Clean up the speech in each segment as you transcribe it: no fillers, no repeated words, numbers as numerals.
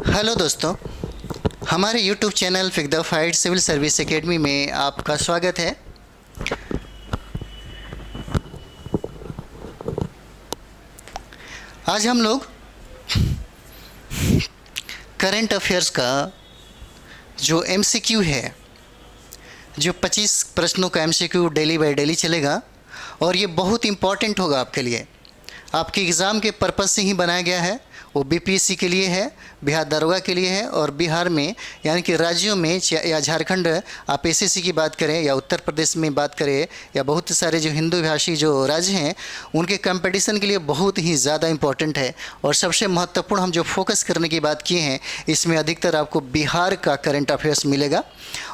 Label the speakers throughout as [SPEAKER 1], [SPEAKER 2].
[SPEAKER 1] Hello दोस्तों, हमारे YouTube channel फिक the fight civil service academy में आपका स्वागत है। आज हम लोग करंट अफेयर्स का जो MCQ है, जो 25 प्रश्नों का MCQ डेली बाय डेली चलेगा और ये बहुत इम्पॉर्टेंट होगा आपके लिए। आपके एग्ज़ाम के पर्पज़ से ही बनाया गया है। वो BPSC के लिए है, बिहार दरोगा के लिए है और बिहार में यानी कि राज्यों में या झारखंड आप SSC की बात करें या उत्तर प्रदेश में बात करें या बहुत सारे जो हिंदू भाषी जो राज्य हैं उनके कंपटीशन के लिए बहुत ही ज़्यादा इम्पोर्टेंट है। और सबसे महत्वपूर्ण हम जो फोकस करने की बात किए हैं इसमें अधिकतर आपको बिहार का करंट अफेयर्स मिलेगा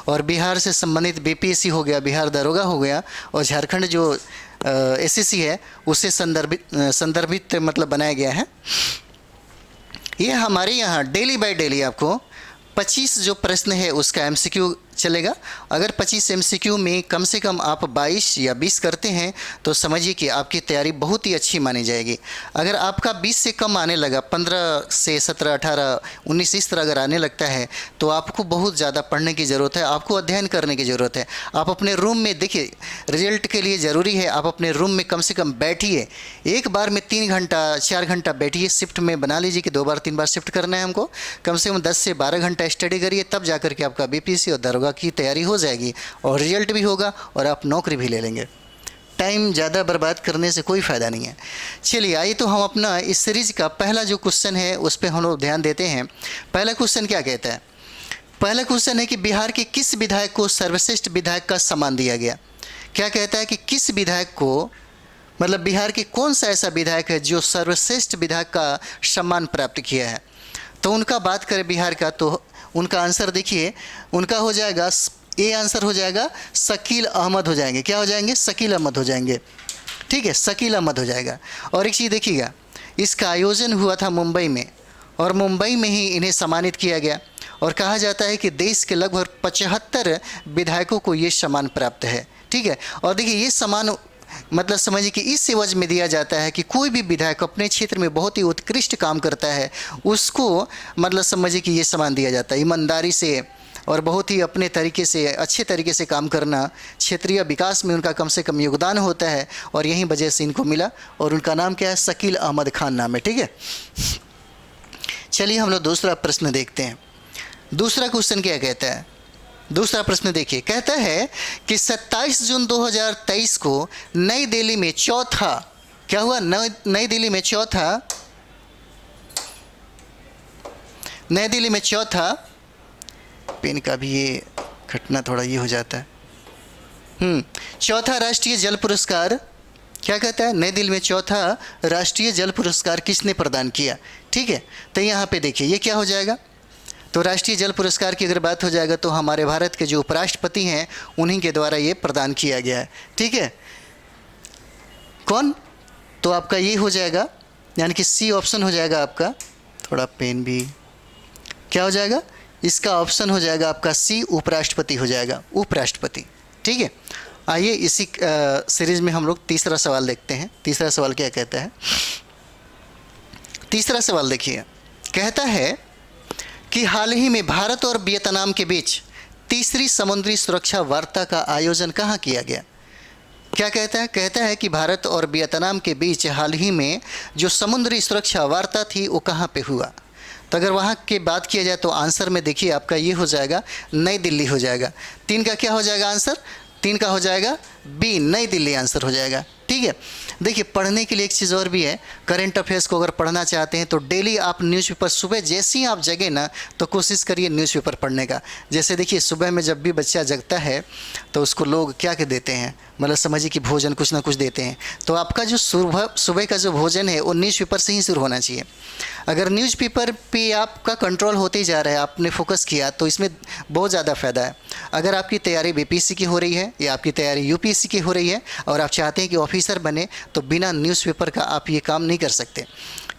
[SPEAKER 1] और बिहार से संबंधित BPSC हो गया, बिहार दरोगा हो गया और झारखंड जो SSC है उससे संदर्भित मतलब बनाया गया है। ये हमारे यहाँ डेली बाय डेली आपको 25 जो प्रश्न है उसका MCQ चलेगा। अगर 25 MCQ में कम से कम आप 22 या 20 करते हैं तो समझिए कि आपकी तैयारी बहुत ही अच्छी मानी जाएगी। अगर आपका 20 से कम आने लगा, 15 से 17, 18, 19 इस तरह अगर आने लगता है तो आपको बहुत ज़्यादा पढ़ने की ज़रूरत है, आपको अध्ययन करने की ज़रूरत है। आप अपने रूम में देखिए, रिजल्ट के लिए ज़रूरी है आप अपने रूम में कम से कम बैठिए, एक बार में 3 घंटा 4 घंटा बैठिए। शिफ्ट में बना लीजिए कि 2 बार 3 बार शिफ्ट करना है हमको। कम से कम 10 से 12 घंटा स्टडी करिए, तब जाकर के आपका BPSC और दरोगा की तैयारी हो जाएगी और रिजल्ट भी होगा और आप नौकरी भी ले लेंगे। टाइम ज़्यादा बर्बाद करने से कोई फ़ायदा नहीं है। चलिए आइए तो हम अपना इस सीरीज़ का पहला जो क्वेश्चन है उस पर हम लोग ध्यान देते हैं। पहला क्वेश्चन क्या कहता है? पहला क्वेश्चन है कि बिहार के किस विधायक को सर्वश्रेष्ठ विधायक का सम्मान दिया गया। क्या कहता है कि किस विधायक को, मतलब बिहार के कौन सा ऐसा विधायक है जो सर्वश्रेष्ठ विधायक का सम्मान प्राप्त किया है। तो उनका बात करें बिहार का तो उनका आंसर देखिए, उनका हो जाएगा ए, आंसर हो जाएगा शकील अहमद हो जाएंगे। क्या हो जाएंगे? शकील अहमद हो जाएंगे। ठीक है, शकील अहमद हो जाएगा। और एक चीज़ देखिएगा, इसका आयोजन हुआ था मुंबई में और मुंबई में ही इन्हें सम्मानित किया गया और कहा जाता है कि देश के लगभग 75 विधायकों को ये सम्मान प्राप्त है। ठीक है, और देखिए ये सम्मान मतलब समझिए कि इस एवज में दिया जाता है कि कोई भी विधायक अपने क्षेत्र में बहुत ही उत्कृष्ट काम करता है उसको मतलब समझिए कि ये सम्मान दिया जाता है। ईमानदारी से और बहुत ही अपने तरीके से अच्छे तरीके से काम करना, क्षेत्रीय विकास में उनका कम से कम योगदान होता है और यही वजह से इनको मिला और उनका नाम क्या है? शकील अहमद खान नाम है। ठीक है, चलिए हम लोग दूसरा प्रश्न देखते हैं। दूसरा क्वेश्चन क्या कहता है? दूसरा प्रश्न देखिए, कहता है कि 27 जून 2023 को नई दिल्ली में चौथा, क्या हुआ? नई दिल्ली में चौथा पेन का भी ये घटना थोड़ा ये हो जाता है। चौथा राष्ट्रीय जल पुरस्कार, क्या कहता है? नई दिल्ली में चौथा राष्ट्रीय जल पुरस्कार किसने प्रदान किया? ठीक है, तो यहाँ पे देखिए ये क्या हो जाएगा? तो राष्ट्रीय जल पुरस्कार की अगर बात हो जाएगा तो हमारे भारत के जो उपराष्ट्रपति हैं उन्हीं के द्वारा ये प्रदान किया गया है। ठीक है, कौन? तो आपका ये हो जाएगा, यानी कि C ऑप्शन हो जाएगा आपका। थोड़ा पेन भी, क्या हो जाएगा? इसका ऑप्शन हो जाएगा आपका C, उपराष्ट्रपति हो जाएगा, उपराष्ट्रपति। ठीक है, आइए इसी सीरीज़ में हम लोग तीसरा सवाल देखते हैं। तीसरा सवाल क्या कहता है? तीसरा सवाल देखिए, कहता है कि हाल ही में भारत और वियतनाम के बीच तीसरी समुद्री सुरक्षा वार्ता का आयोजन कहाँ किया गया? क्या कहता है? कहता है कि भारत और वियतनाम के बीच हाल ही में जो समुद्री सुरक्षा वार्ता थी वो कहाँ पे हुआ। तो अगर वहाँ की बात किया जाए तो आंसर में देखिए आपका ये हो जाएगा नई दिल्ली हो जाएगा। 3 का क्या हो जाएगा आंसर? 3 का हो जाएगा B, नई दिल्ली आंसर हो जाएगा। ठीक है, देखिए पढ़ने के लिए एक चीज़ और भी है। करंट अफेयर्स को अगर पढ़ना चाहते हैं तो डेली आप न्यूज़पेपर सुबह जैसे ही आप जगें ना तो कोशिश करिए न्यूज़पेपर पढ़ने का। जैसे देखिए सुबह में जब भी बच्चा जगता है तो उसको लोग क्या कह देते हैं, मतलब समझिए कि भोजन कुछ ना कुछ देते हैं। तो आपका जो सुबह का जो भोजन है वो न्यूज़पेपर से ही शुरू होना चाहिए। अगर न्यूज़पेपर पे आपका कंट्रोल होते ही जा रहा है, आपने फोकस किया तो इसमें बहुत ज़्यादा फ़ायदा है। अगर आपकी तैयारी BPSC की हो रही है या आपकी तैयारी UPSC की हो रही है और आप चाहते हैं कि ऑफिसर बने तो बिना न्यूज़पेपर का आप ये काम नहीं कर सकते,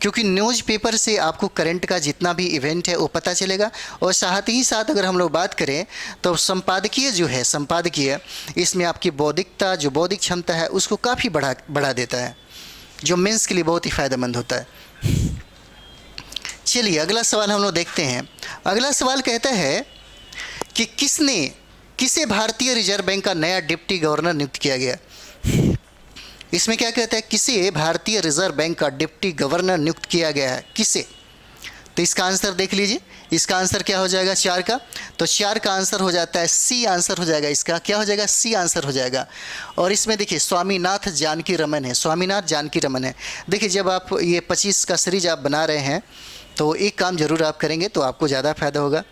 [SPEAKER 1] क्योंकि न्यूज़पेपर से आपको करंट का जितना भी इवेंट है वो पता चलेगा। और साथ ही साथ अगर हम लोग बात करें तो संपादकीय जो है, संपादकीय इसमें आपकी बौद्धिकता, जो बौद्धिक क्षमता है उसको काफ़ी बढ़ा देता है, जो मेंस के लिए बहुत ही फ़ायदेमंद होता है। चलिए अगला सवाल हम लोग देखते हैं। अगला सवाल कहता है कि किसे भारतीय रिजर्व बैंक का नया डिप्टी गवर्नर नियुक्त किया गया। इसमें क्या कहता है, किसे भारतीय रिजर्व बैंक का डिप्टी गवर्नर नियुक्त किया गया है, किसे। तो इसका आंसर देख लीजिए, इसका आंसर क्या हो जाएगा 4 का, तो 4 का आंसर हो जाता है सी आंसर हो जाएगा, इसका क्या हो जाएगा, सी आंसर हो जाएगा। और इसमें देखिए स्वामीनाथ जानकी रमन है, स्वामीनाथ जानकी रमन है। देखिए जब आप ये 25 का सीरीज आप बना रहे हैं तो एक काम ज़रूर आप करेंगे तो आपको ज़्यादा फायदा होगा।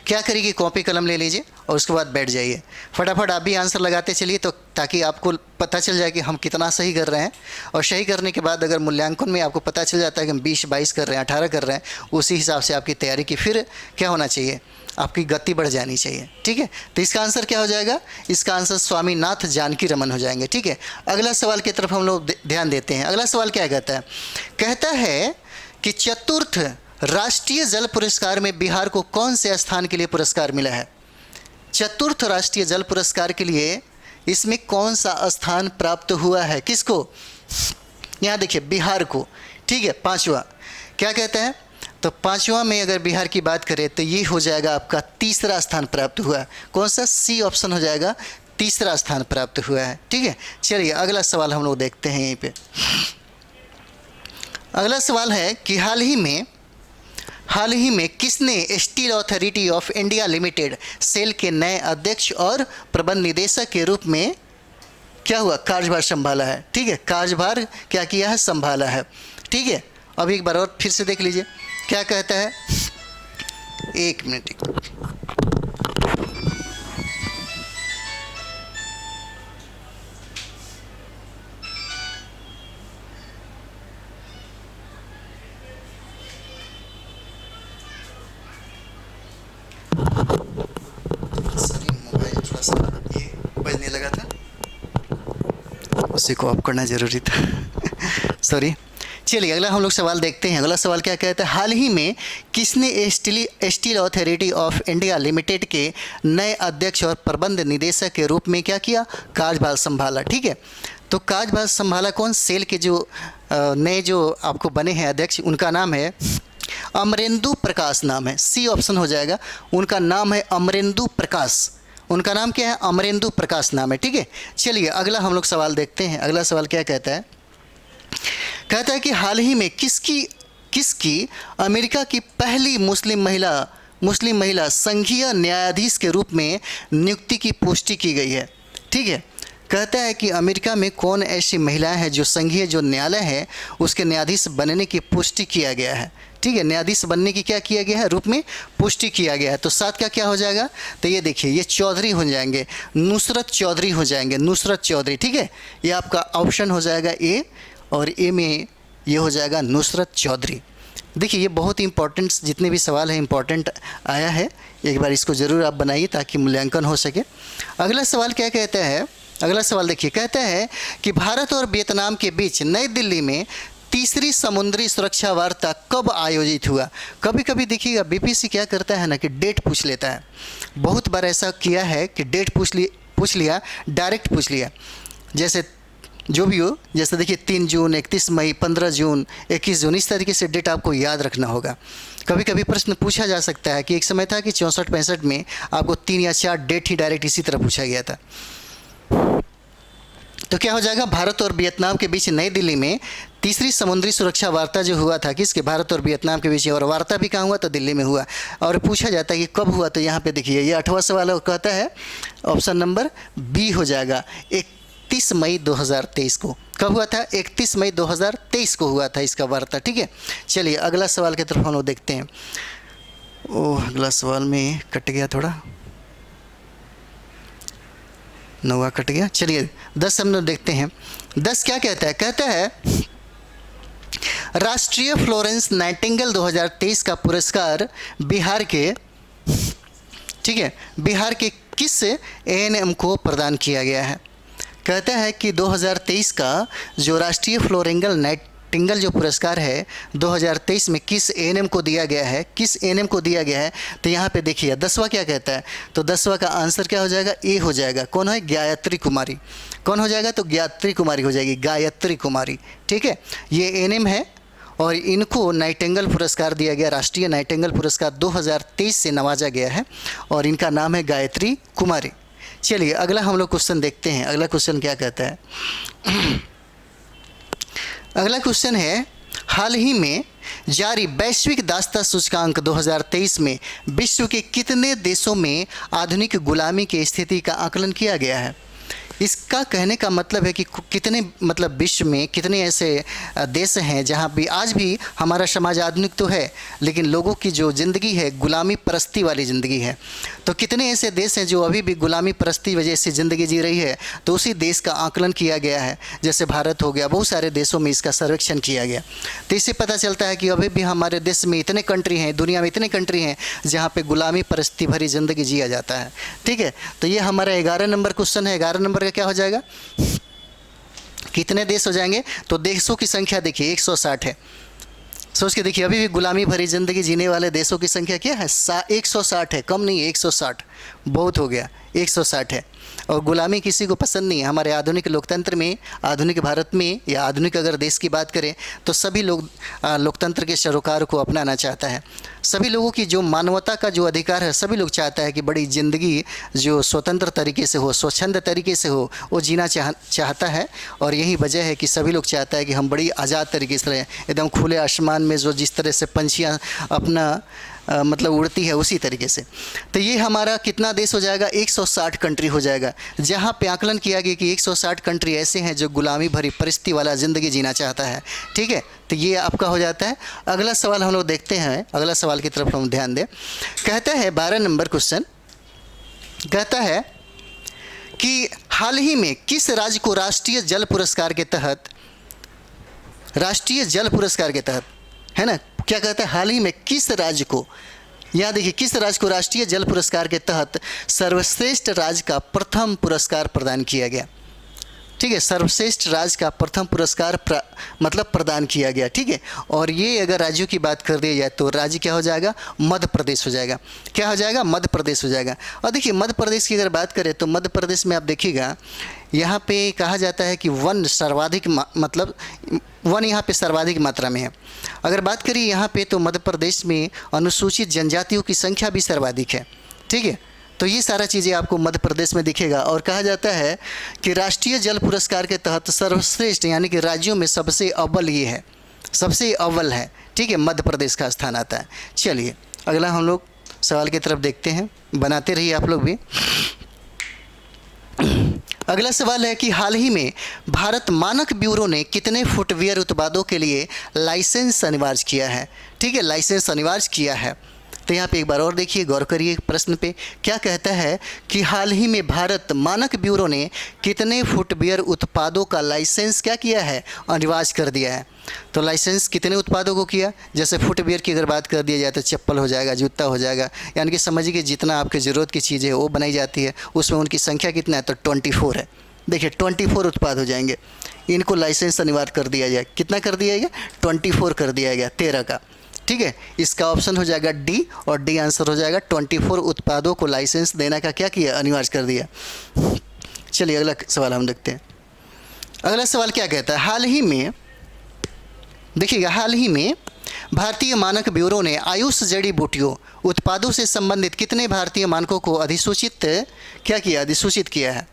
[SPEAKER 1] क्या करिए, कॉपी कलम ले लीजिए और उसके बाद बैठ जाइए, फटाफट आप भी आंसर लगाते चलिए, तो ताकि आपको पता चल जाए कि हम कितना सही कर रहे हैं। और सही करने के बाद अगर मूल्यांकन में आपको पता चल जाता है कि हम 20-22 कर रहे हैं, 18 कर रहे हैं, उसी हिसाब से आपकी तैयारी की फिर क्या होना चाहिए, आपकी गति बढ़ जानी चाहिए। ठीक है, तो इसका आंसर क्या हो जाएगा, इसका आंसर स्वामीनाथ जानकी रमन हो जाएंगे। ठीक है, अगला सवाल की तरफ हम लोग ध्यान देते हैं। अगला सवाल क्या कहता है कि चतुर्थ राष्ट्रीय जल पुरस्कार में बिहार को कौन से स्थान के लिए पुरस्कार मिला है। चतुर्थ राष्ट्रीय जल पुरस्कार के लिए इसमें कौन सा स्थान प्राप्त हुआ है, किसको, यहाँ देखिए बिहार को। ठीक है, 5वां क्या कहता है, तो 5वां में अगर बिहार की बात करें तो ये हो जाएगा आपका 3रा स्थान प्राप्त हुआ है। कौन सा, सी ऑप्शन हो जाएगा, 3रा स्थान प्राप्त हुआ है। ठीक है, चलिए अगला सवाल हम लोग देखते हैं। यहीं पे अगला सवाल है कि हाल ही में किसने steel authority of India limited SAIL के नए अध्यक्ष और प्रबंध निदेशक के रूप में क्या हुआ, कार्यभार संभाला है। ठीक है, कार्यभार क्या किया है, संभाला है। ठीक है, अब एक बार और फिर से देख लीजिए क्या कहता है, 1 मिनट। बजने लगा था, उसी को ऑफ करना ज़रूरी था सॉरी। चलिए अगला हम लोग सवाल देखते हैं। अगला सवाल क्या कहता है, हाल ही में किसने steel authority of India limited के नए अध्यक्ष और प्रबंध निदेशक के रूप में क्या किया, कार्यभार संभाला। ठीक है, तो कार्यभार संभाला कौन, सेल के जो नए जो आपको बने हैं अध्यक्ष, उनका नाम है अमरेंदु प्रकाश नाम है, सी ऑप्शन हो जाएगा। उनका नाम है अमरेंदु प्रकाश, उनका नाम क्या है, अमरेंदु प्रकाश नाम है। ठीक है, चलिए अगला हम लोग सवाल देखते हैं। अगला सवाल क्या कहता है कि हाल ही में किसकी अमेरिका की पहली मुस्लिम महिला संघीय न्यायाधीश के रूप में नियुक्ति की पुष्टि की गई है। ठीक है, कहता है कि अमेरिका में कौन ऐसी महिलाएं हैं जो संघीय जो न्यायालय है उसके न्यायाधीश बनने की पुष्टि किया गया है। ठीक है, न्यायाधीश बनने की क्या किया गया है, रूप में पुष्टि किया गया है। तो 7 का क्या हो जाएगा, तो ये देखिए ये चौधरी हो जाएंगे, नुसरत चौधरी हो जाएंगे, नुसरत चौधरी। ठीक है, ये आपका ऑप्शन हो जाएगा ए, और ए में ये हो जाएगा नुसरत चौधरी। देखिए ये बहुत ही इंपॉर्टेंट, जितने भी सवाल हैं इंपॉर्टेंट आया है, एक बार इसको ज़रूर आप बनाइए ताकि मूल्यांकन हो सके। अगला सवाल क्या कहता है, अगला सवाल देखिए, कहता है कि भारत और वियतनाम के बीच नई दिल्ली में तीसरी समुद्री सुरक्षा वार्ता कब आयोजित हुआ। कभी कभी देखिएगा बीपीसी क्या करता है ना कि डेट पूछ लेता है, बहुत बार ऐसा किया है कि डेट पूछ लिया, डायरेक्ट पूछ लिया, जैसे जो भी हो, जैसे देखिए 3 जून, 31 मई, 15 जून, 21 जून, इस तरीके से डेट आपको याद रखना होगा। कभी कभी प्रश्न पूछा जा सकता है कि एक समय था कि 64-65 में आपको 3 या 4 डेट ही डायरेक्ट इसी तरह पूछा गया था। तो क्या हो जाएगा, भारत और वियतनाम के बीच नई दिल्ली में तीसरी समुद्री सुरक्षा वार्ता जो हुआ था, किसके, भारत और वियतनाम के बीच, और वार्ता भी कहाँ हुआ, तो दिल्ली में हुआ। और पूछा जाता है कि कब हुआ, तो यहाँ पे देखिए ये 8वां सवाल कहता है, ऑप्शन नंबर बी हो जाएगा, 31 मई 2023 को। कब हुआ था, 31 मई 2023 को हुआ था इसका वार्ता। ठीक है, चलिए अगला सवाल की तरफ हम लोग देखते हैं। अगला सवाल में कट गया थोड़ा, 9 कट गया। चलिए 10 हम लोग देखते हैं। 10 क्या कहता है राष्ट्रीय फ्लोरेंस नाइटिंगेल 2023 का पुरस्कार बिहार के, ठीक है, बिहार के किस एएनएम को प्रदान किया गया है। कहता है कि 2023 का जो राष्ट्रीय फ्लोरेंगल नाइटिंगेल जो पुरस्कार है 2023 में किस एएनएम को दिया गया है, किस एएनएम को दिया गया है। तो यहाँ पे देखिए 10वां क्या कहता है, तो 10वां का आंसर क्या हो जाएगा, ए हो जाएगा। कौन है, गायत्री कुमारी। कौन हो जाएगा, तो गायत्री कुमारी हो जाएगी, गायत्री कुमारी। ठीक है, ये एएनएम है और इनको नाइटिंगेल पुरस्कार दिया गया, राष्ट्रीय नाइटिंगेल पुरस्कार 2023 से नवाजा गया है और इनका नाम है गायत्री कुमारी। चलिए अगला हम लोग क्वेश्चन देखते हैं। अगला क्वेश्चन क्या कहता है? अगला क्वेश्चन है, हाल ही में जारी वैश्विक दासता सूचकांक 2023 में विश्व के कितने देशों में आधुनिक गुलामी की स्थिति का आकलन किया गया है? इसका कहने का मतलब है कि कितने, मतलब विश्व में कितने ऐसे देश हैं जहां भी आज भी हमारा समाज आधुनिक तो है लेकिन लोगों की जो ज़िंदगी है गुलामी परस्ती वाली ज़िंदगी है। तो कितने ऐसे देश हैं जो अभी भी गुलामी परस्ती वजह से ज़िंदगी जी रही है, तो उसी देश का आकलन किया गया है। जैसे भारत हो गया, बहुत सारे देशों में इसका सर्वेक्षण किया गया। तो इससे पता चलता है कि अभी भी हमारे देश में इतने कंट्री हैं, दुनिया में इतने कंट्री हैं जहाँ पर गुलामी परस्ती भरी ज़िंदगी जिया जाता है। ठीक है, तो ये हमारा 11 नंबर क्वेश्चन है। 11 नंबर क्या हो जाएगा? कितने देश हो जाएंगे? तो देशों की संख्या देखिए 160 है। सोच के देखिए, अभी भी गुलामी भरी ज़िंदगी जीने वाले देशों की संख्या क्या है? 160 है। कम नहीं है, 160 बहुत हो गया, 160 है। और गुलामी किसी को पसंद नहीं है। हमारे आधुनिक लोकतंत्र में, आधुनिक भारत में या आधुनिक अगर देश की बात करें तो सभी लोग लोकतंत्र के सरोकार को अपनाना चाहता है। सभी लोगों की जो मानवता का जो अधिकार है, सभी लोग चाहता है कि बड़ी ज़िंदगी जो स्वतंत्र तरीके से हो, स्वच्छंद तरीके से हो, वो जीना चाहता है। और यही वजह है कि सभी लोग चाहता है कि हम बड़ी आज़ाद तरीके से रहें, एकदम खुले आसमान में जो जिस तरह से पंछियाँ अपना मतलब उड़ती है उसी तरीके से। तो ये हमारा कितना देश हो जाएगा? 160 कंट्री हो जाएगा, जहाँ पे आकलन किया गया कि 160 कंट्री ऐसे हैं जो गुलामी भरी परिस्थिति वाला ज़िंदगी जीना चाहता है। ठीक है, तो ये आपका हो जाता है। अगला सवाल हम लोग देखते हैं, अगला सवाल की तरफ हम ध्यान दें। कहता है 12 नंबर क्वेश्चन कहता है कि हाल ही में किस राज्य को राष्ट्रीय जल पुरस्कार के तहत, राष्ट्रीय जल पुरस्कार के तहत, है ना, क्या कहता है? हाल ही में किस राज्य को, यहाँ देखिए, किस राज्य को राष्ट्रीय जल पुरस्कार के तहत सर्वश्रेष्ठ राज्य का प्रथम पुरस्कार प्रदान किया गया? ठीक है, सर्वश्रेष्ठ राज्य का प्रथम पुरस्कार मतलब प्रदान किया गया। ठीक है, और ये अगर राज्यों की बात कर दी जाए तो राज्य क्या हो जाएगा? मध्य प्रदेश हो जाएगा। क्या हो जाएगा? मध्य प्रदेश हो जाएगा। और देखिए, मध्य प्रदेश की अगर बात करें तो मध्य प्रदेश में आप देखिएगा, यहाँ पे कहा जाता है कि वन सर्वाधिक, मतलब वन यहाँ पे सर्वाधिक मात्रा में है। अगर बात करिए यहाँ पे तो मध्य प्रदेश में अनुसूचित जनजातियों की संख्या भी सर्वाधिक है। ठीक है, तो ये सारा चीज़ें आपको मध्य प्रदेश में दिखेगा। और कहा जाता है कि राष्ट्रीय जल पुरस्कार के तहत सर्वश्रेष्ठ यानी कि राज्यों में सबसे अव्वल ये है, सबसे अव्वल है। ठीक है, मध्य प्रदेश का स्थान आता है। चलिए अगला हम लोग सवाल की तरफ देखते हैं, बनाते रहिए आप लोग भी। अगला सवाल है कि हाल ही में भारत मानक ब्यूरो ने कितने फुटवियर उत्पादों के लिए लाइसेंस अनिवार्य किया है? ठीक है, लाइसेंस अनिवार्य किया है। तो यहाँ पे एक बार और देखिए, गौर करिए प्रश्न पे। क्या कहता है कि हाल ही में भारत मानक ब्यूरो ने कितने फुटवियर उत्पादों का लाइसेंस क्या किया है? अनिवार्य कर दिया है। तो लाइसेंस कितने उत्पादों को किया? जैसे फुटवियर की अगर बात कर दिया जाए तो चप्पल हो जाएगा, जूता हो जाएगा, यानी कि समझिए कि जितना आपकी ज़रूरत की चीज़ें वो बनाई जाती है, उसमें उनकी संख्या कितना है? तो 24 है। देखिए 24 उत्पाद हो जाएंगे, इनको लाइसेंस अनिवार्य कर दिया जाए। कितना कर दिया गया? 24 कर दिया गया, 13 का। ठीक है, इसका ऑप्शन हो जाएगा डी, और डी आंसर हो जाएगा। 24 उत्पादों को लाइसेंस देने का क्या किया? अनिवार्य कर दिया। चलिए अगला सवाल हम देखते हैं। अगला सवाल क्या कहता है? हाल ही में देखिएगा, हाल ही में भारतीय मानक ब्यूरो ने आयुष जड़ी बूटियों उत्पादों से संबंधित कितने भारतीय मानकों को अधिसूचित क्या किया? अधिसूचित किया है।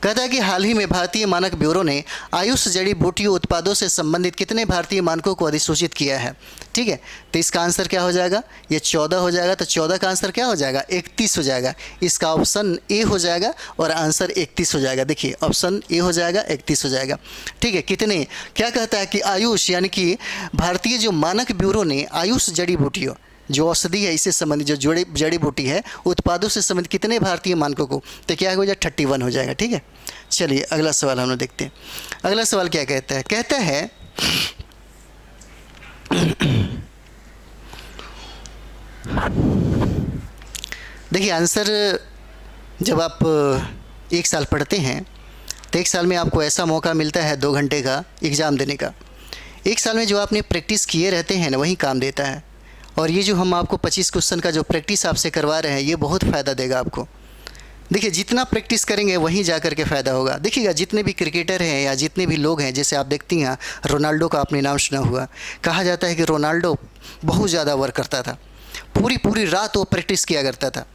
[SPEAKER 1] कहता है कि हाल ही में भारतीय मानक ब्यूरो ने आयुष जड़ी बूटियों उत्पादों से संबंधित कितने भारतीय मानकों को अधिसूचित किया है? ठीक है, तो इसका आंसर क्या हो जाएगा? ये 14 हो जाएगा। तो 14 का आंसर क्या हो जाएगा? 31 हो जाएगा। इसका ऑप्शन ए हो जाएगा और आंसर 31 हो जाएगा। देखिए ऑप्शन ए हो जाएगा, 31 हो जाएगा। ठीक है, कितने, क्या कहता है कि आयुष यानी कि भारतीय जो मानक ब्यूरो ने आयुष जड़ी बूटियों जो औषधि है इससे संबंधित जो जड़ी बूटी है उत्पादों से संबंधित कितने भारतीय मानकों को, तो क्या हो जाए? 31 हो जाएगा। ठीक है, चलिए अगला सवाल हम लोग देखते हैं। अगला सवाल क्या कहता है? कहता है देखिए आंसर, जब आप 1 साल पढ़ते हैं तो 1 साल में आपको ऐसा मौका मिलता है 2 घंटे का एग्ज़ाम देने का। 1 साल में जो आपने प्रैक्टिस किए रहते हैं ना, वही काम देता है। और ये जो हम आपको 25 क्वेश्चन का जो प्रैक्टिस आपसे करवा रहे हैं, ये बहुत फ़ायदा देगा आपको। देखिए जितना प्रैक्टिस करेंगे वहीं जा कर के फ़ायदा होगा। देखिएगा जितने भी क्रिकेटर हैं या जितने भी लोग हैं, जैसे आप देखती हैं रोनाल्डो का आपने नाम सुना हुआ, कहा जाता है कि रोनाल्डो बहुत ज़्यादा वर्क करता था, पूरी पूरी रात वो प्रैक्टिस किया करता था,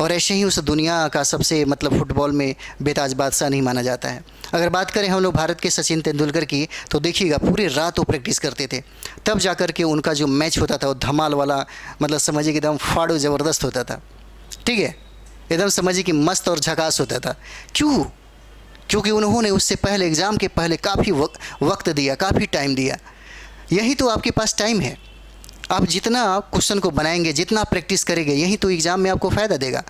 [SPEAKER 1] और ऐसे ही उस दुनिया का सबसे मतलब फुटबॉल में बेताज बादशाह नहीं माना जाता है। अगर बात करें हम लोग भारत के सचिन तेंदुलकर की, तो देखिएगा पूरी रात वो प्रैक्टिस करते थे, तब जा कर के उनका जो मैच होता था वो धमाल वाला, मतलब समझिए कि एकदम फाड़ो ज़बरदस्त होता था। ठीक है, एकदम समझिए कि मस्त और झकास होता था। क्यों? क्योंकि उन्होंने उससे पहले एग्ज़ाम के पहले काफ़ी वक्त दिया, काफ़ी टाइम दिया। यही तो आपके पास टाइम है। आप जितना क्वेश्चन को बनाएंगे, जितना प्रैक्टिस करेंगे, यही तो एग्ज़ाम में आपको फ़ायदा देगा।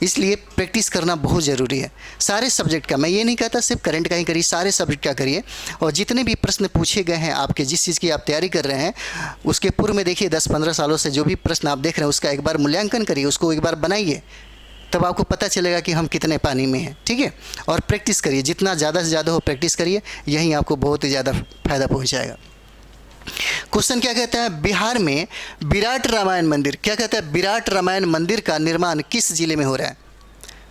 [SPEAKER 1] इसलिए प्रैक्टिस करना बहुत ज़रूरी है सारे सब्जेक्ट का। मैं ये नहीं कहता सिर्फ करंट का ही करिए, सारे सब्जेक्ट का करिए। और जितने भी प्रश्न पूछे गए हैं आपके, जिस चीज़ की आप तैयारी कर रहे हैं, उसके पूर्व में देखिए 10-15 सालों से जो भी प्रश्न आप देख रहे हैं उसका एक बार मूल्यांकन करिए, उसको एक बार बनाइए, तब आपको पता चलेगा कि हम कितने पानी में हैं। ठीक है, और प्रैक्टिस करिए, जितना ज़्यादा से ज़्यादा हो प्रैक्टिस करिए, यही आपको बहुत ही ज़्यादा फ़ायदा पहुँचाएगा। क्वेश्चन क्या कहता है? बिहार में विराट रामायण मंदिर, क्या कहता है, विराट रामायण मंदिर का निर्माण किस जिले में हो रहा है?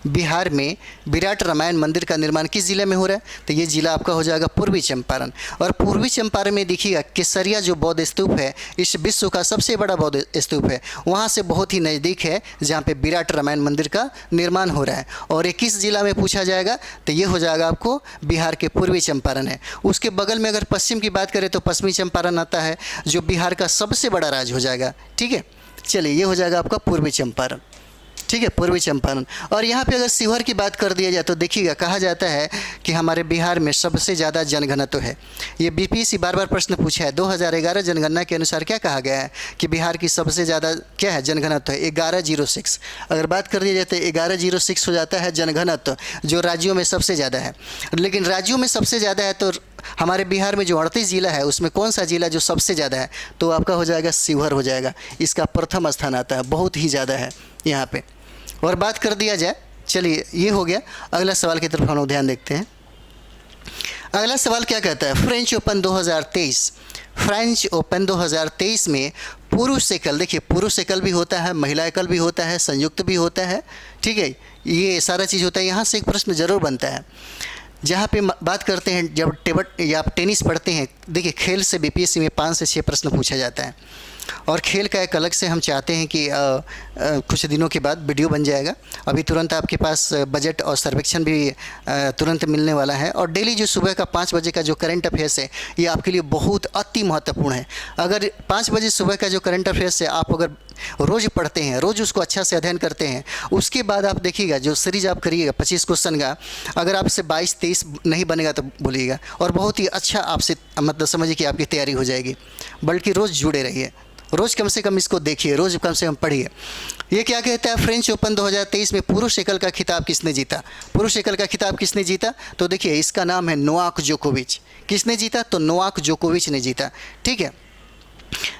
[SPEAKER 1] बिहार में विराट रामायण मंदिर का निर्माण किस जिले में हो रहा है? तो ये जिला आपका हो जाएगा पूर्वी चंपारण। और पूर्वी चंपारण में देखिएगा केसरिया जो बौद्ध स्तूप है, इस विश्व का सबसे बड़ा बौद्ध स्तूप है, वहाँ से बहुत ही नज़दीक है जहाँ पे विराट रामायण मंदिर का निर्माण हो रहा है। और ये किस जिला में पूछा जाएगा? तो ये हो जाएगा आपको बिहार के पूर्वी चंपारण है। उसके बगल में अगर पश्चिम की बात करें तो पश्चिमी चंपारण आता है, जो बिहार का सबसे बड़ा राज्य हो जाएगा। ठीक है, चलिए ये हो जाएगा आपका पूर्वी चंपारण। ठीक है, पूर्वी चंपारण। और यहाँ पे अगर शिवहर की बात कर दिया जाए तो देखिएगा कहा जाता है कि हमारे बिहार में सबसे ज़्यादा जनघनत्व है। ये बीपीएससी बार बार प्रश्न पूछा है। 2011 जनगणना के अनुसार क्या कहा गया है कि बिहार की सबसे ज़्यादा क्या है? जनघनत्व है 1106। अगर बात कर दिया जाए तो 1106 हो जाता है जनघनत्व, जो राज्यों में सबसे ज़्यादा है। लेकिन राज्यों में सबसे ज़्यादा है तो हमारे बिहार में जो 38 जिला है उसमें कौन सा जिला जो सबसे ज़्यादा है? तो आपका हो जाएगा शिवहर हो जाएगा, इसका प्रथम स्थान आता है, बहुत ही ज़्यादा है यहाँ पे। और बात कर दिया जाए, चलिए ये हो गया। अगला सवाल की तरफ हम लोग ध्यान देखते हैं। अगला सवाल क्या कहता है? फ्रेंच ओपन 2023, फ्रेंच ओपन 2023 में पुरुष एकल, देखिए पुरुष एकल भी होता है, महिला एकल भी होता है, संयुक्त भी होता है। ठीक है, ये सारा चीज़ होता है। यहाँ से एक प्रश्न ज़रूर बनता है, जहाँ पे बात करते हैं जब टेबल या आप टेनिस पढ़ते हैं, देखिए खेल से बीपीएससी में 5 से 6 प्रश्न पूछा जाता है। और खेल का एक अलग से हम चाहते हैं कि कुछ दिनों के बाद वीडियो बन जाएगा। अभी तुरंत आपके पास बजट और सर्वेक्षण भी तुरंत मिलने वाला है। और डेली जो सुबह का 5 बजे का जो करंट अफेयर्स है, ये आपके लिए बहुत अति महत्वपूर्ण है। अगर 5 बजे सुबह का जो करंट अफेयर्स है आप अगर रोज़ पढ़ते हैं, रोज़ उसको अच्छा से अध्ययन करते हैं, उसके बाद आप देखिएगा जो सीरीज आप करिएगा 25 क्वेश्चन का, अगर आपसे 22-23 नहीं बनेगा तो बोलिएगा, और बहुत ही अच्छा आपसे मतलब समझिए कि आपकी तैयारी हो जाएगी। बल्कि रोज़ जुड़े रहिए, रोज़ कम से कम इसको देखिए, रोज़ कम से कम पढ़िए। ये क्या कहता है? फ्रेंच ओपन 2023 में पुरुष एकल का खिताब किसने जीता? पुरुष एकल का खिताब किसने जीता? तो देखिए इसका नाम है नोवाक जोकोविच। किसने जीता? तो नोवाक जोकोविच ने जीता। ठीक है,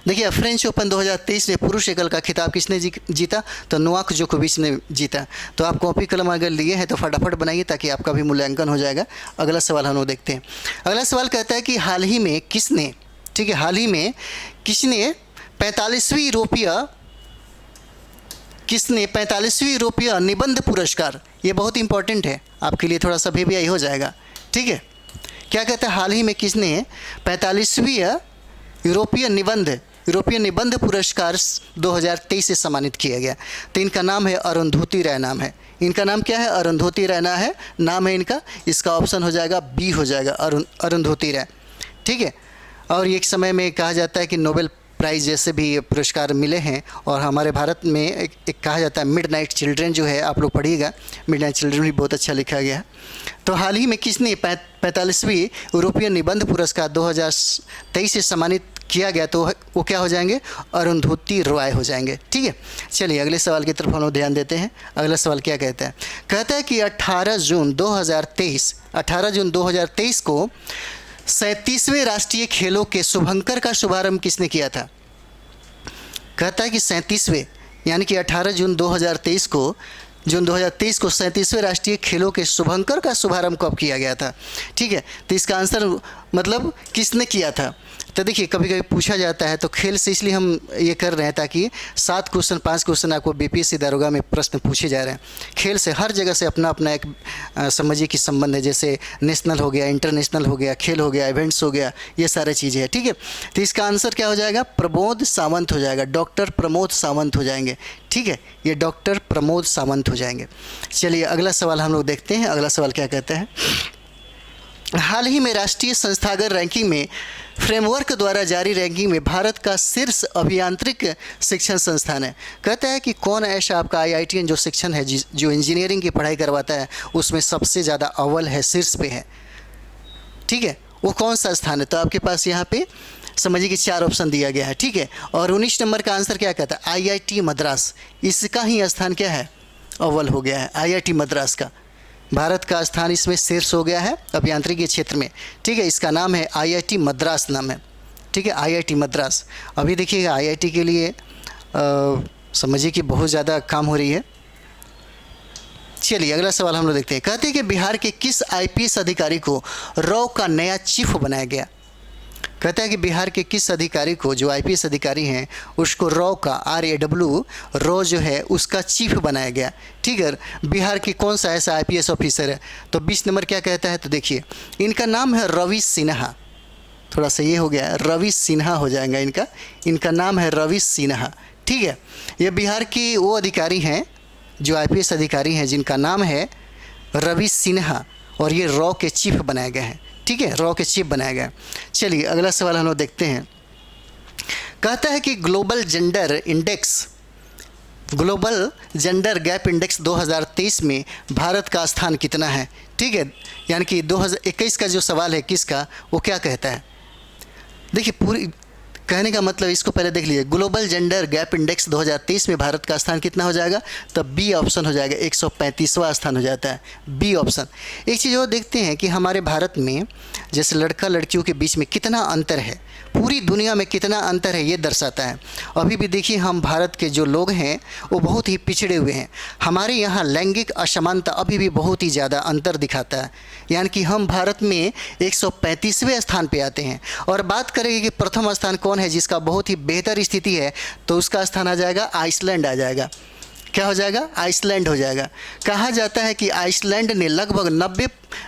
[SPEAKER 1] देखिए फ्रेंच ओपन 2023 में पुरुष एकल का खिताब किसने जीता? तो नोवाक जोकोविच ने जीता। तो आप कॉपी कलम अगर लिए हैं तो फटाफट बनाइए ताकि आपका भी मूल्यांकन हो जाएगा। अगला सवाल हम लोग देखते हैं। अगला सवाल कहता है कि हाल ही में किसने, ठीक है, हाल ही में किसने 45वीं यूरोपीय निबंध पुरस्कार, ये बहुत इंपॉर्टेंट है आपके लिए, थोड़ा सा भी हो जाएगा। ठीक है, क्या कहता है? हाल ही में किसने 45वीं यूरोपीय निबंध पुरस्कार 2023 से सम्मानित किया गया? तो इनका नाम है अरुंधति राय नाम है। इनका नाम क्या है? अरुंधति राय है नाम है इनका। इसका ऑप्शन हो जाएगा बी हो जाएगा, अरुंधति राय। ठीक है, और एक समय में कहा जाता है कि नोबेल प्राइज़ जैसे भी पुरस्कार मिले हैं। और हमारे भारत में एक कहा जाता है मिडनाइट चिल्ड्रन जो है, आप लोग पढ़िएगा, मिडनाइट चिल्ड्रन भी बहुत अच्छा लिखा गया है। तो हाल ही में किसने 45वीं यूरोपीय निबंध पुरस्कार 2023 से सम्मानित किया गया? तो वो क्या हो जाएंगे? अरुंधति रॉय हो जाएंगे। ठीक है, चलिए अगले सवाल की तरफ हम लोग ध्यान देते हैं। अगला सवाल क्या कहता है? कहता है कि 18 जून 2023 को 37वें राष्ट्रीय खेलों के शुभंकर का शुभारंभ किसने किया था? कहता है कि 37वें यानी कि 18 जून 2023 को जून 2023 को 37वें राष्ट्रीय खेलों के शुभंकर का शुभारंभ कब किया गया था? ठीक है, तो इसका आंसर मतलब किसने किया था? तो देखिए कभी कभी पूछा जाता है, तो खेल से इसलिए हम ये कर रहे हैं ताकि 7 क्वेश्चन 5 क्वेश्चन आपको बीपीएससी दारोगा में प्रश्न पूछे जा रहे हैं। खेल से हर जगह से अपना अपना एक समझिए कि संबंध है, जैसे नेशनल हो गया, इंटरनेशनल हो गया, खेल हो गया, इवेंट्स हो गया, ये सारी चीज़ें हैं। ठीक है, तो इसका आंसर क्या हो जाएगा? प्रमोद सावंत हो जाएगा, डॉक्टर प्रमोद सावंत हो जाएंगे। ठीक है, ये डॉक्टर प्रमोद सावंत हो जाएंगे। चलिए अगला सवाल हम लोग देखते हैं। अगला सवाल क्या कहता है? हाल ही में राष्ट्रीय संस्थागत रैंकिंग में फ्रेमवर्क द्वारा जारी रैंकिंग में भारत का शीर्ष अभियांत्रिक शिक्षण संस्थान है। कहता है कि कौन ऐसा आपका आईआईटीएन जो शिक्षण है, जो इंजीनियरिंग की पढ़ाई करवाता है, उसमें सबसे ज़्यादा अव्वल है, शीर्ष पे है। ठीक है, वो कौन सा स्थान है? तो आपके पास यहाँ पे समझिए कि 4 ऑप्शन दिया गया है। ठीक है, और 19 नंबर का आंसर क्या कहता है? आईआईटी मद्रास। इसका ही स्थान क्या है? अव्वल हो गया है, आईआईटी मद्रास का। भारत का स्थान इसमें शीर्ष हो गया है अभियांत्रिकी क्षेत्र में। ठीक है, इसका नाम है आईआईटी मद्रास नाम है। ठीक है, आईआईटी मद्रास। अभी देखिएगा आईआईटी के लिए समझिए कि बहुत ज़्यादा काम हो रही है। चलिए अगला सवाल हम लोग देखते हैं। कहते हैं कि बिहार के किस आईपीएस अधिकारी को रॉ का नया चीफ बनाया गया? कहता है कि बिहार के किस अधिकारी को, जो आईपीएस अधिकारी हैं, उसको रॉ का RAW रॉ जो है उसका चीफ बनाया गया। ठीक है, बिहार की कौन सा ऐसा आईपीएस ऑफिसर है? तो 20 नंबर क्या कहता है? तो देखिए इनका नाम है रवि सिन्हा। थोड़ा सा ये हो गया, रवि सिन्हा हो जाएगा इनका नाम है रवि सिन्हा। ठीक है, ये बिहार के वो अधिकारी हैं, जो आईपीएस अधिकारी हैं, जिनका नाम है रवि सिन्हा, और ये रॉ के चीफ बनाए गए हैं। ठीक है, रॉ के चीफ बनाया गया। चलिए अगला सवाल हम लोग देखते हैं। कहता है कि ग्लोबल जेंडर गैप इंडेक्स 2023 में भारत का स्थान कितना है? ठीक है, यानी कि 2021 का जो सवाल है किसका, वो क्या कहता है? देखिए पूरी कहने का मतलब इसको पहले देख लीजिए। ग्लोबल जेंडर गैप इंडेक्स 2023 में भारत का स्थान कितना हो जाएगा? तब बी ऑप्शन हो जाएगा, 135वां स्थान हो जाता है, बी ऑप्शन। एक चीज़ और देखते हैं कि हमारे भारत में जैसे लड़का लड़कियों के बीच में कितना अंतर है, पूरी दुनिया में कितना अंतर है, ये दर्शाता है। अभी भी देखिए हम भारत के जो लोग हैं वो बहुत ही पिछड़े हुए हैं। हमारे यहाँ लैंगिक असमानता अभी भी बहुत ही ज़्यादा अंतर दिखाता है, यानी कि हम भारत में 135वें स्थान पे आते हैं। और बात करेंगे कि प्रथम स्थान कौन है जिसका बहुत ही बेहतर स्थिति है, तो उसका स्थान आ जाएगा आइसलैंड आ जाएगा। क्या हो जाएगा? आइसलैंड हो जाएगा। कहा जाता है कि आइसलैंड ने लगभग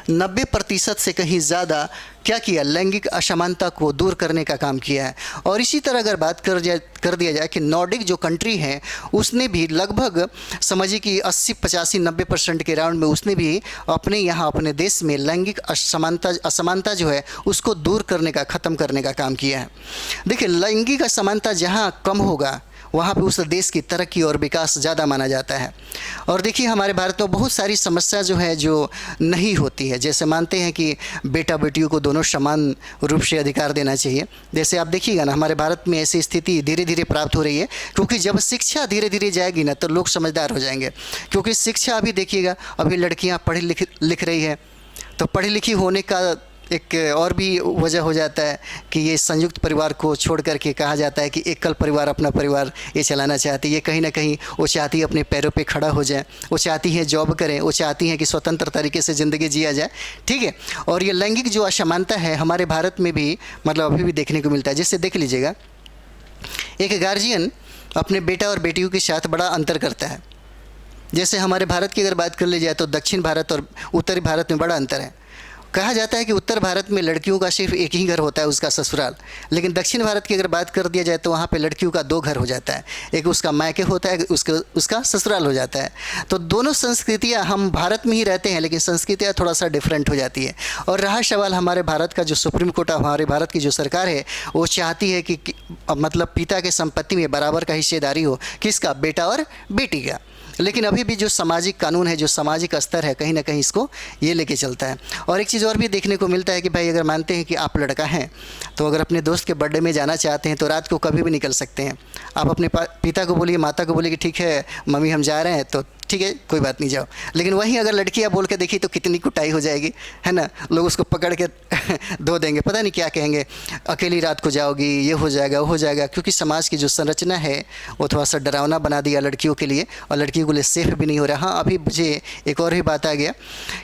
[SPEAKER 1] 90% से कहीं ज़्यादा क्या किया? लैंगिक असमानता को दूर करने का काम किया है। और इसी तरह अगर बात कर दिया जाए कि नॉर्डिक जो कंट्री है उसने भी लगभग समझिए कि 80-85-90% के राउंड में उसने भी अपने यहाँ अपने देश में लैंगिक असमानता जो है उसको दूर करने का, ख़त्म करने का काम किया है। देखिए लैंगिक असमानता जहाँ कम होगा वहाँ पे उस देश की तरक्की और विकास ज़्यादा माना जाता है। और देखिए हमारे भारत में बहुत सारी समस्या जो है जो नहीं होती है, जैसे मानते हैं कि बेटा बेटियों को दोनों समान रूप से अधिकार देना चाहिए। जैसे आप देखिएगा ना हमारे भारत में ऐसी स्थिति धीरे धीरे प्राप्त हो रही है, क्योंकि जब शिक्षा धीरे धीरे जाएगी ना तो लोग समझदार हो जाएंगे। क्योंकि शिक्षा अभी देखिएगा, अभी लड़कियाँ पढ़ी लिख रही है, तो पढ़ी लिखी होने का एक और भी वजह हो जाता है कि ये संयुक्त परिवार को छोड़ करके कहा जाता है कि एकल परिवार अपना परिवार ये चलाना चाहती है। ये कहीं ना कहीं वो चाहती है अपने पैरों पे खड़ा हो जाए, वो चाहती है जॉब करें, वो चाहती है कि स्वतंत्र तरीके से ज़िंदगी जिया जाए। ठीक है, और ये लैंगिक जो असमानता है हमारे भारत में भी मतलब अभी भी देखने को मिलता है। जैसे देख लीजिएगा, एक गार्जियन अपने बेटा और बेटियों के साथ बड़ा अंतर करता है। जैसे हमारे भारत की अगर बात कर ली जाए तो दक्षिण भारत और उत्तरी भारत में बड़ा अंतर है। कहा जाता है कि उत्तर भारत में लड़कियों का सिर्फ एक ही घर होता है, उसका ससुराल, लेकिन दक्षिण भारत की अगर बात कर दिया जाए तो वहाँ पे लड़कियों का 2 घर हो जाता है, एक उसका मायके होता है, उसका ससुराल हो जाता है। तो दोनों संस्कृतियाँ, हम भारत में ही रहते हैं लेकिन संस्कृतियाँ थोड़ा सा डिफरेंट हो जाती है। और रहा सवाल हमारे भारत का जो सुप्रीम कोर्ट, हमारे भारत की जो सरकार है वो चाहती है कि मतलब पिता के संपत्ति में बराबर का हिस्सेदारी हो, किसका? बेटा और बेटी का। लेकिन अभी भी जो सामाजिक कानून है, जो सामाजिक स्तर है, कहीं ना कहीं इसको ये लेके चलता है। और एक चीज़ और भी देखने को मिलता है कि भाई अगर मानते हैं कि आप लड़का हैं तो अगर अपने दोस्त के बर्थडे में जाना चाहते हैं तो रात को कभी भी निकल सकते हैं। आप अपने पिता को बोलिए, माता को बोलिए कि ठीक है मम्मी हम जा रहे हैं, तो ठीक है कोई बात नहीं जाओ। लेकिन वहीं अगर लड़कियां बोल के देखी तो कितनी कुटाई हो जाएगी, है ना। लोग उसको पकड़ के धो देंगे, पता नहीं क्या कहेंगे, अकेली रात को जाओगी, ये हो जाएगा वो हो जाएगा। क्योंकि समाज की जो संरचना है वो थोड़ा सा डरावना बना दिया लड़कियों के लिए, और लड़कियों के लिए सेफ भी नहीं हो रहा। हाँ, अभी मुझे एक और भी बात आ गया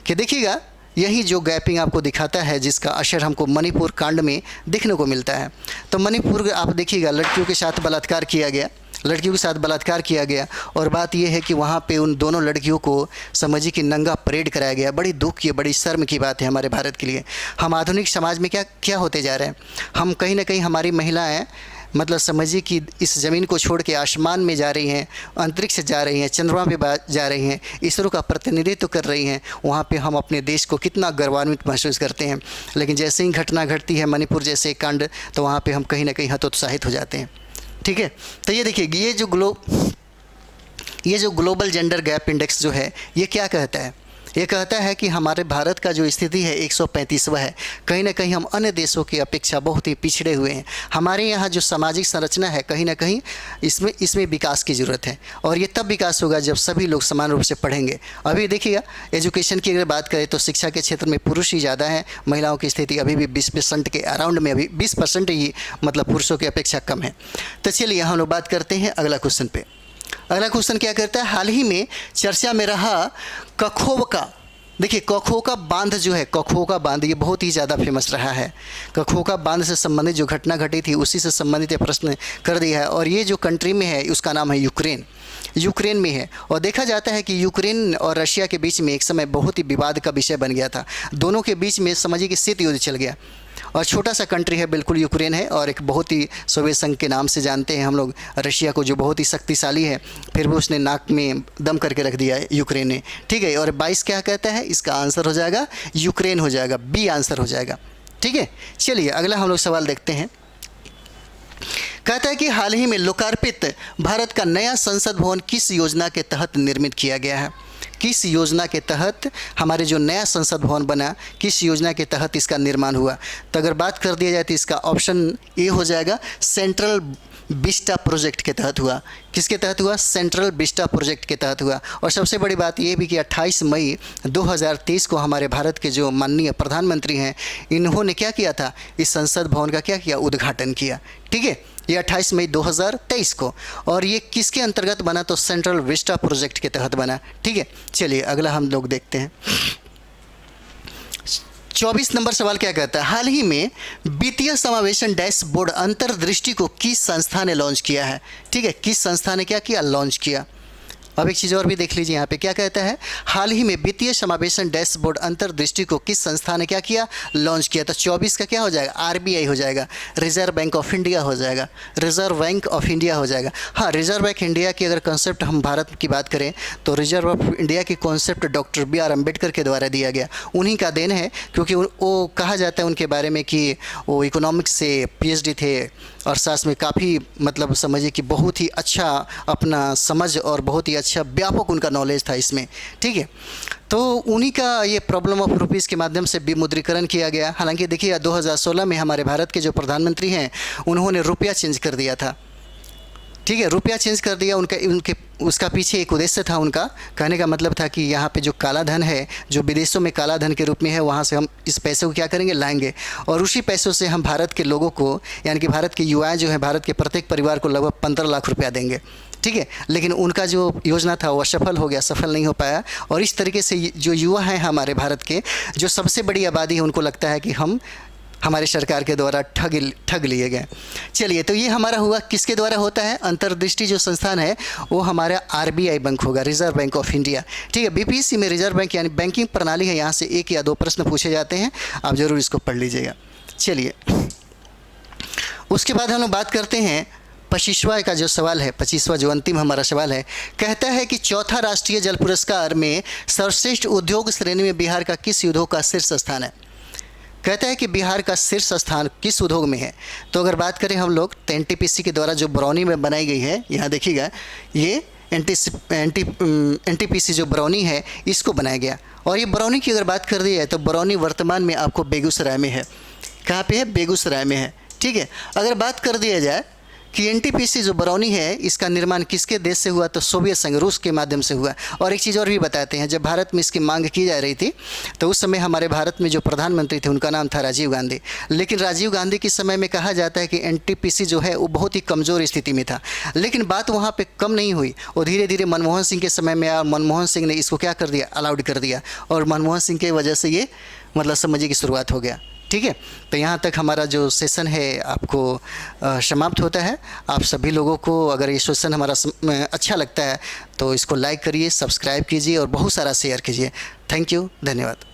[SPEAKER 1] कि देखिएगा, यही जो गैपिंग आपको दिखाता है जिसका असर हमको मणिपुर कांड में देखने को मिलता है। तो मणिपुर आप देखिएगा, लड़कियों के साथ बलात्कार किया गया, लड़कियों के साथ बलात्कार किया गया। और बात यह है कि वहाँ पे उन दोनों लड़कियों को समझिए कि नंगा परेड कराया गया। बड़ी दुख की, बड़ी शर्म की बात है हमारे भारत के लिए। हम आधुनिक समाज में क्या क्या होते जा रहे हैं। हम कहीं ना कहीं हमारी महिलाएं मतलब समझिए कि इस ज़मीन को छोड़ के आसमान में जा रही हैं, अंतरिक्ष जा रही हैं, चंद्रमा पे जा रही हैं, ईश्वरों का प्रतिनिधित्व कर रही हैं। वहाँ पे हम अपने देश को कितना गौरवान्वित महसूस करते हैं। लेकिन जैसे ही घटना घटती है मणिपुर जैसे कांड, तो वहाँ पे हम कहीं ना कहीं हतोत्साहित हो जाते हैं। ठीक है, तो ये देखिए, ये जो ग्लोबल जेंडर गैप इंडेक्स जो है, ये क्या कहता है। ये कहता है कि हमारे भारत का जो स्थिति है 135वां है। कहीं ना कहीं हम अन्य देशों की अपेक्षा बहुत ही पिछड़े हुए हैं। हमारे यहाँ जो सामाजिक संरचना है कहीं ना कहीं इसमें विकास की ज़रूरत है। और ये तब विकास होगा जब सभी लोग समान रूप से पढ़ेंगे। अभी देखिएगा, एजुकेशन की अगर बात करें तो शिक्षा के क्षेत्र में पुरुष ही ज़्यादा हैं, महिलाओं की स्थिति अभी भी 20% के अराउंड में, अभी 20% ही मतलब पुरुषों की अपेक्षा कम है। तो चलिए हम लोग बात करते हैं अगला क्वेश्चन पे। अगला क्वेश्चन क्या करता है, हाल ही में चर्चा में रहा कखोवका। देखिए, कखोवका बांध जो है, कखोवका बांध ये बहुत ही ज़्यादा फेमस रहा है। कखोवका बांध से संबंधित जो घटना घटी थी उसी से संबंधित ये प्रश्न कर दिया है। और ये जो कंट्री में है उसका नाम है यूक्रेन। यूक्रेन में है। और देखा जाता है कि यूक्रेन और रशिया के बीच में एक समय बहुत ही विवाद का विषय बन गया था। दोनों के बीच में समझिए कि शीत युद्ध चल गया। और छोटा सा कंट्री है बिल्कुल यूक्रेन है, और एक बहुत ही सोवियत संघ के नाम से जानते हैं हम लोग रशिया को, जो बहुत ही शक्तिशाली है। फिर वो उसने नाक में दम करके रख दिया है यूक्रेन ने। ठीक है, और 22 क्या कहता है, इसका आंसर हो जाएगा यूक्रेन हो जाएगा, बी आंसर हो जाएगा। ठीक है, चलिए अगला हम लोग सवाल देखते हैं। कहता है कि हाल ही में लोकार्पित भारत का नया संसद भवन किस योजना के तहत निर्मित किया गया है। किस योजना के तहत हमारे जो नया संसद भवन बना, किस योजना के तहत इसका निर्माण हुआ। तो अगर बात कर दिया जाए तो इसका ऑप्शन ए हो जाएगा, सेंट्रल विस्टा प्रोजेक्ट के तहत हुआ। किसके तहत हुआ, सेंट्रल विस्टा प्रोजेक्ट के तहत हुआ। और सबसे बड़ी बात यह भी कि 28 मई 2023 को हमारे भारत के जो माननीय प्रधानमंत्री हैं, इन्होंने क्या किया था, इस संसद भवन का क्या किया, उद्घाटन किया। ठीक है, ये 28 मई 2023 को। और ये किसके अंतर्गत बना, तो सेंट्रल विस्टा प्रोजेक्ट के तहत बना। ठीक है, चलिए अगला हम लोग देखते हैं। 24 नंबर सवाल क्या कहता है, हाल ही में वित्तीय समावेशन डैशबोर्ड अंतर्दृष्टि को किस संस्था ने लॉन्च किया है। ठीक है, किस संस्था ने क्या किया, लॉन्च किया। अब एक चीज़ और भी देख लीजिए, यहाँ पे क्या कहता है, हाल ही में वित्तीय समावेशन डैशबोर्ड अंतर्दृष्टि को किस संस्था ने क्या किया, लॉन्च किया। तो 24 का क्या हो जाएगा, आरबीआई हो जाएगा, रिजर्व बैंक ऑफ इंडिया हो जाएगा, रिजर्व बैंक ऑफ इंडिया हो जाएगा। हाँ, रिजर्व बैंक इंडिया की अगर कॉन्सेप्ट हम भारत की बात करें तो रिजर्व ऑफ इंडिया की concept doctor B R Ambedkar के द्वारा दिया गया। उन्हीं का देन है, क्योंकि वो कहा जाता है उनके बारे में कि वो इकोनॉमिक्स से PhD थे, और साथ में काफ़ी मतलब समझिए कि बहुत ही अच्छा अपना समझ और बहुत ही अच्छा व्यापक उनका नॉलेज था इसमें। ठीक है, तो उन्हीं का ये प्रॉब्लम ऑफ रुपीज़ के माध्यम से विमुद्रीकरण किया गया। हालांकि देखिए 2016 में हमारे भारत के जो प्रधानमंत्री हैं उन्होंने रुपया चेंज कर दिया था। ठीक है, रुपया चेंज कर दिया। उनके उसका पीछे एक उद्देश्य था। उनका कहने का मतलब था कि यहाँ पे जो काला धन है, जो विदेशों में काला धन के रूप में है, वहाँ से हम इस पैसे को क्या करेंगे, लाएंगे, और उसी पैसों से हम भारत के लोगों को, यानी कि भारत के युवा जो है, भारत के प्रत्येक परिवार को लगभग 15 लाख रुपया देंगे। ठीक है, लेकिन उनका जो योजना था वो असफल हो गया, सफल नहीं हो पाया। और इस तरीके से जो युवा हैं हमारे भारत के, जो सबसे बड़ी आबादी है, उनको लगता है कि हम हमारे सरकार के द्वारा ठग लिए गए। चलिए, तो ये हमारा हुआ, किसके द्वारा होता है, अंतर्दृष्टि जो संस्थान है वो हमारा RBI बैंक होगा, रिजर्व बैंक ऑफ इंडिया। ठीक है, BPSC में रिजर्व बैंक यानी बैंकिंग प्रणाली है, यहाँ से 1 या 2 प्रश्न पूछे जाते हैं, आप ज़रूर इसको पढ़ लीजिएगा। चलिए, उसके बाद हम लोग बात करते हैं 25वां का जो सवाल है, 25वां जो अंतिम हमारा सवाल है, कहता है कि चौथा राष्ट्रीय जल पुरस्कार में सर्वश्रेष्ठ उद्योग श्रेणी में बिहार का किस उद्योग का शीर्ष स्थान है। कहता है कि बिहार का शीर्ष स्थान किस उद्योग में है। तो अगर बात करें हम लोग, तो NTPC के द्वारा जो बरौनी में बनाई गई है, यहाँ देखिएगा, ये NTPC जो बरौनी है इसको बनाया गया। और ये बरौनी की अगर बात कर दी जाए तो बरौनी वर्तमान में आपको बेगूसराय में है। कहाँ पे है, बेगूसराय में है। ठीक है, अगर बात कर दिया जाए कि एनटीपीसी जो बरौनी है इसका निर्माण किसके देश से हुआ, तो सोवियत संघ, रूस के माध्यम से हुआ। और एक चीज़ और भी बताते हैं, जब भारत में इसकी मांग की जा रही थी तो उस समय हमारे भारत में जो प्रधानमंत्री थे उनका नाम था राजीव गांधी। लेकिन राजीव गांधी के समय में कहा जाता है कि एनटीपीसी जो है वो बहुत ही कमज़ोर स्थिति में था। लेकिन बात वहाँ पर कम नहीं हुई, वो धीरे धीरे मनमोहन सिंह के समय में आया। मनमोहन सिंह ने इसको क्या कर दिया, अलाउड कर दिया, और मनमोहन सिंह की वजह से ये मतलब समझिए की शुरुआत हो गया। ठीक है, तो यहाँ तक हमारा जो सेशन है आपको समाप्त होता है। आप सभी लोगों को अगर ये सेशन हमारा अच्छा लगता है तो इसको लाइक करिए, सब्सक्राइब कीजिए और बहुत सारा शेयर कीजिए। थैंक यू, धन्यवाद।